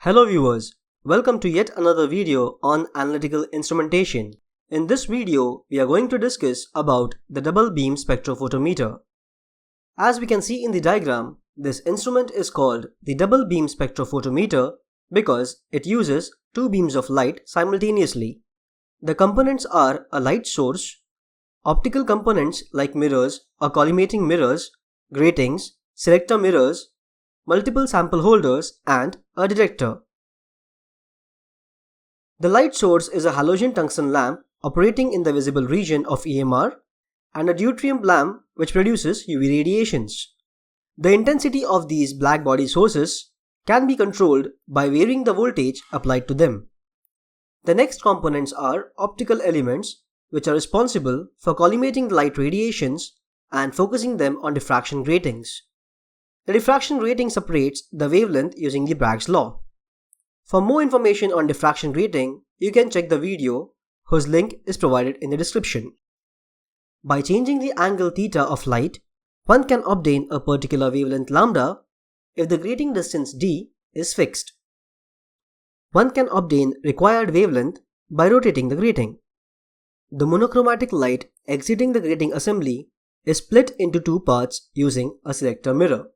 Hello viewers, welcome to yet another video on analytical instrumentation. In this video, we are going to discuss about the double beam spectrophotometer. As we can see in the diagram, this instrument is called the double beam spectrophotometer because it uses two beams of light simultaneously. The components are a light source, optical components like mirrors or collimating mirrors, gratings, selector mirrors, multiple sample holders, and a detector. The light source is a halogen tungsten lamp operating in the visible region of EMR and a deuterium lamp which produces UV radiations. The intensity of these black body sources can be controlled by varying the voltage applied to them. The next components are optical elements which are responsible for collimating the light radiations and focusing them on diffraction gratings. The diffraction grating separates the wavelength using the Bragg's law. For more information on diffraction grating, you can check the video whose link is provided in the description. By changing the angle theta of light, one can obtain a particular wavelength lambda if the grating distance d is fixed. One can obtain required wavelength by rotating the grating. The monochromatic light exiting the grating assembly is split into two parts using a selector mirror.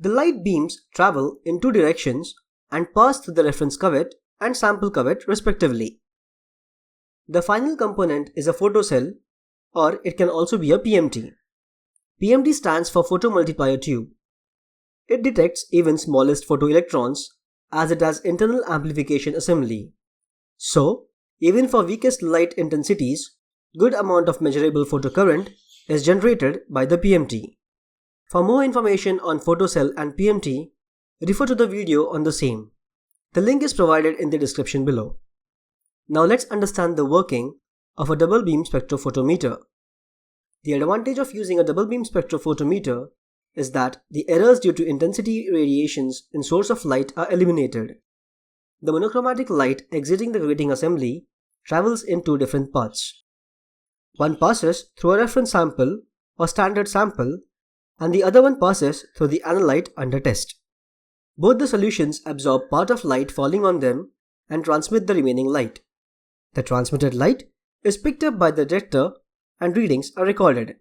The light beams travel in two directions and pass through the reference cuvette and sample cuvette respectively. The final component is a photocell, or it can also be a PMT. PMT stands for photomultiplier tube. It detects even smallest photoelectrons as it has internal amplification assembly. So, even for weakest light intensities, good amount of measurable photocurrent is generated by the PMT. For more information on photocell and PMT, refer to the video on the same. The link is provided in the description below. Now let's understand the working of a double beam spectrophotometer. The advantage of using a double beam spectrophotometer is that the errors due to intensity variations in source of light are eliminated. The monochromatic light exiting the grating assembly travels in two different paths. One passes through a reference sample or standard sample, and the other one passes through the analyte under test. Both the solutions absorb part of light falling on them and transmit the remaining light. The transmitted light is picked up by the detector and readings are recorded.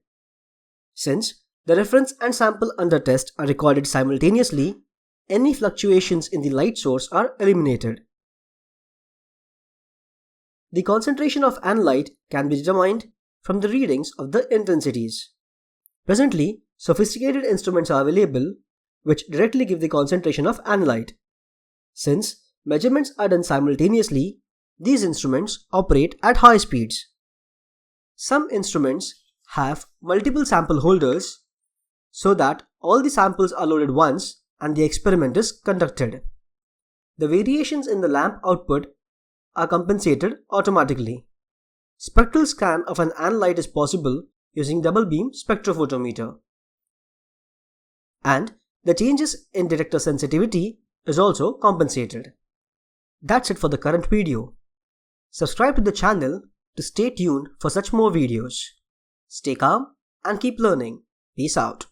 Since the reference and sample under test are recorded simultaneously, any fluctuations in the light source are eliminated. The concentration of analyte can be determined from the readings of the intensities. Presently, sophisticated instruments are available which directly give the concentration of analyte. Since measurements are done simultaneously, these instruments operate at high speeds. Some instruments have multiple sample holders so that all the samples are loaded once and the experiment is conducted. The variations in the lamp output are compensated automatically. Spectral scan of an analyte is possible using double beam spectrophotometer. And the changes in detector sensitivity is also compensated. That's it for the current video. Subscribe to the channel to stay tuned for such more videos. Stay calm and keep learning. Peace out.